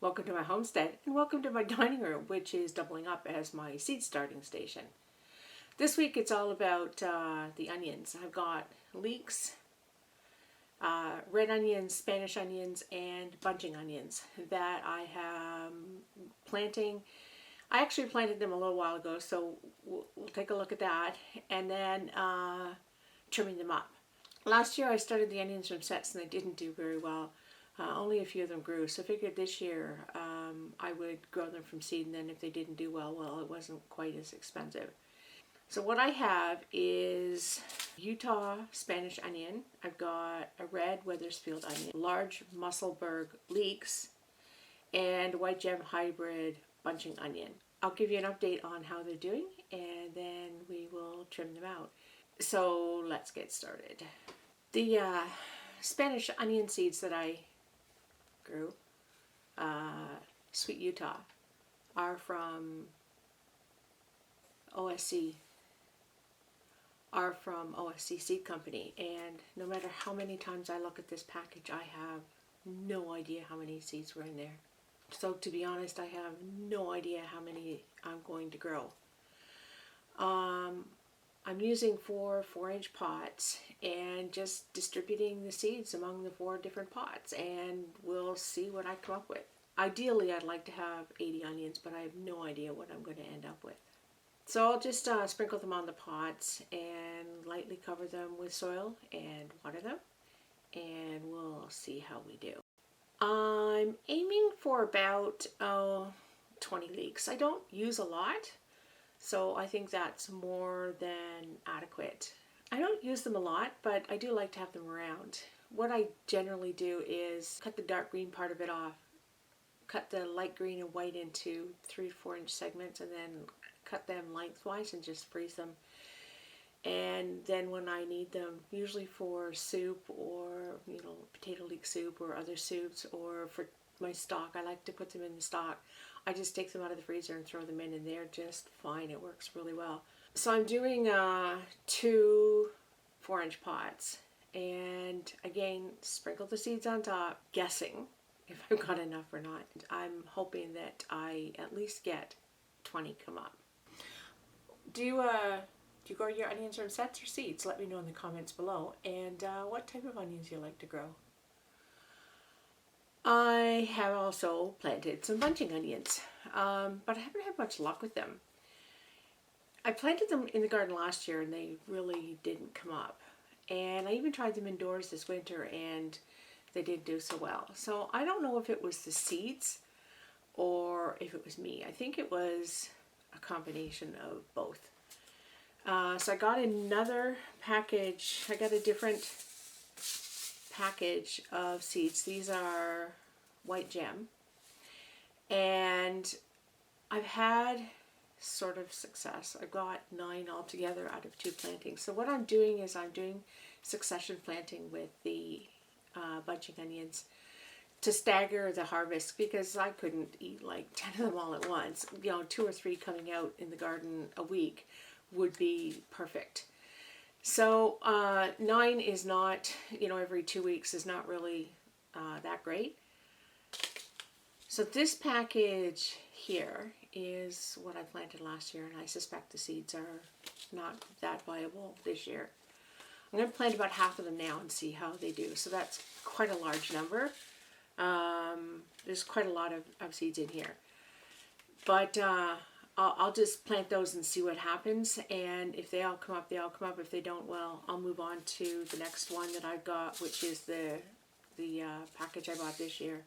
Welcome to my homestead and welcome to my dining room, which is doubling up as my seed starting station. This week it's all about the onions. I've got leeks, red onions, Spanish onions, and bunching onions that I am planting. I actually planted them a little while ago, so we'll take a look at that and then trimming them up. Last year I started the onions from sets and they didn't do very well. Only a few of them grew, so I figured this year I would grow them from seed, and then if they didn't do well, it wasn't quite as expensive. So what I have is Utah Spanish onion. I've got a red Wethersfield onion, large Musselburgh leeks, and white gem hybrid bunching onion. I'll give you an update on how they're doing, and then we will trim them out. So let's get started. The Spanish onion seeds that I grew, Sweet Utah, are from OSC Seed Company, and no matter how many times I look at this package, I have no idea how many seeds were in there. So to be honest, I have no idea how many I'm going to grow. I'm using 4 4-inch pots and just distributing the seeds among the 4 different pots, and we'll see what I come up with. Ideally, I'd like to have 80 onions, but I have no idea what I'm going to end up with. So I'll just sprinkle them on the pots and lightly cover them with soil and water them, and we'll see how we do. I'm aiming for about 20 leeks. I don't use a lot, so I think that's more than adequate. I don't use them a lot, but I do like to have them around. What I generally do is cut the dark green part of it off, cut the light green and white into 3 to 4 inch segments, and then cut them lengthwise and just freeze them. And then when I need them, usually for soup or potato leek soup or other soups, or for my stock, I like to put them in the stock. I just take them out of the freezer and throw them in, and they're just fine. It works really well. So I'm doing 2 4-inch pots, and again, sprinkle the seeds on top, guessing if I've got enough or not. I'm hoping that I at least get 20 come up. Do you grow your onions from sets or seeds? Let me know in the comments below. And what type of onions you like to grow. I have also planted some bunching onions, but I haven't had much luck with them. I planted them in the garden last year and they really didn't come up. And I even tried them indoors this winter and they didn't do so well. So I don't know if it was the seeds or if it was me. I think it was a combination of both. So I got another package. I got a different package of seeds. These are white gem, and I've had sort of success. I got 9 altogether out of 2 plantings. So what I'm doing is I'm doing succession planting with the bunching onions to stagger the harvest, because I couldn't eat like 10 of them all at once. 2 or 3 coming out in the garden a week would be perfect. So 9 is not, every 2 weeks is not really that great. So this package here is what I planted last year, and I suspect the seeds are not that viable this year. I'm going to plant about half of them now and see how they do. So that's quite a large number. There's quite a lot of seeds in here. But I'll just plant those and see what happens, and if they all come up, they all come up. If they don't, well, I'll move on to the next one that I've got, which is the package I bought this year,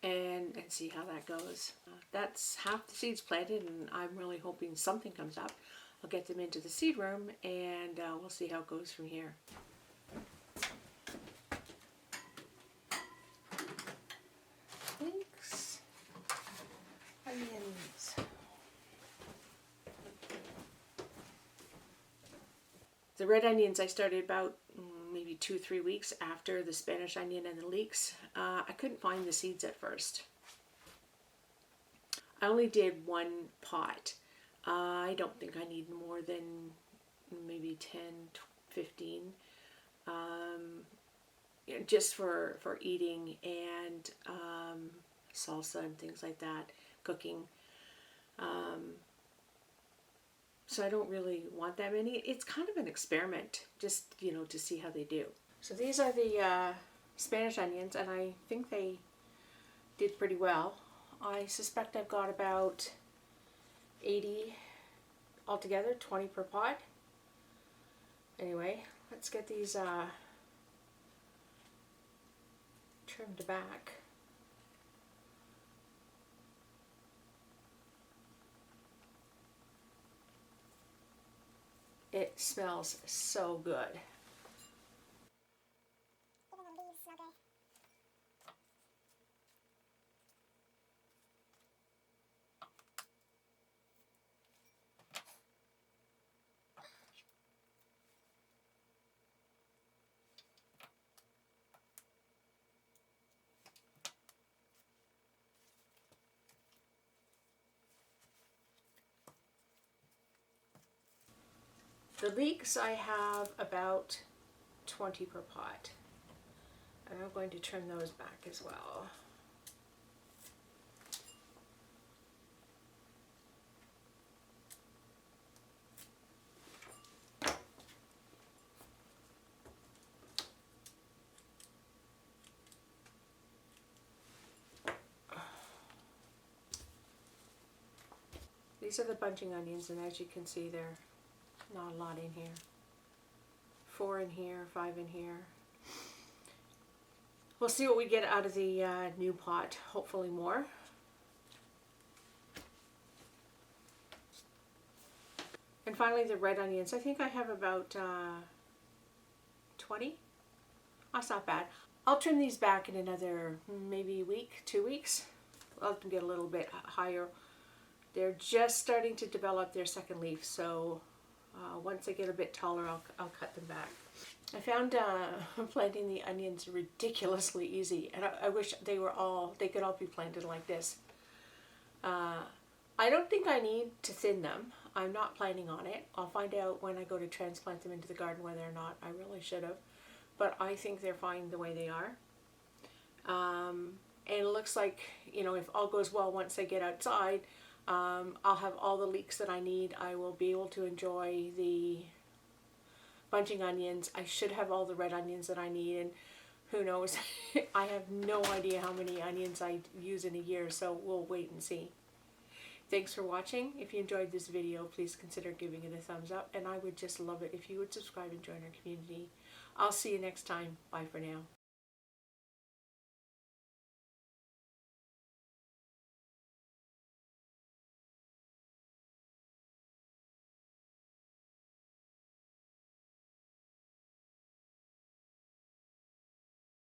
and see how that goes. That's half the seeds planted, and I'm really hoping something comes up. I'll get them into the seed room, and we'll see how it goes from here. Onions. The red onions I started about maybe 2 or 3 weeks after the Spanish onion and the leeks. I couldn't find the seeds at first. I only did 1 pot. I don't think I need more than maybe 10, 15. just for eating and salsa and things like that, cooking. So I don't really want that many. It's kind of an experiment, just, to see how they do. So these are the Spanish onions, and I think they did pretty well. I suspect I've got about 80 altogether, 20 per pot. Anyway, let's get these trimmed back. It smells so good. Even the leaves smell good. The leeks, I have about 20 per pot. And I'm going to trim those back as well. These are the bunching onions, and as you can see, there's not a lot in here. 4 in here, 5 in here. We'll see what we get out of the new pot, hopefully more. And finally the red onions. I think I have about 20. That's not bad. I'll trim these back in another maybe week, 2 weeks. I'll let them get a little bit higher. They're just starting to develop their second leaf, so once they get a bit taller, I'll cut them back. I found planting the onions ridiculously easy, and I wish they could all be planted like this. I don't think I need to thin them. I'm not planning on it. I'll find out when I go to transplant them into the garden whether or not. I really should have, but I think they're fine the way they are. And it looks like, if all goes well, once they get outside, I'll have all the leeks that I need. I will be able to enjoy the bunching onions. I should have all the red onions that I need, and who knows, I have no idea how many onions I use in a year, so we'll wait and see. Thanks for watching. If you enjoyed this video, please consider giving it a thumbs up, and I would just love it if you would subscribe and join our community. I'll see you next time. Bye for now.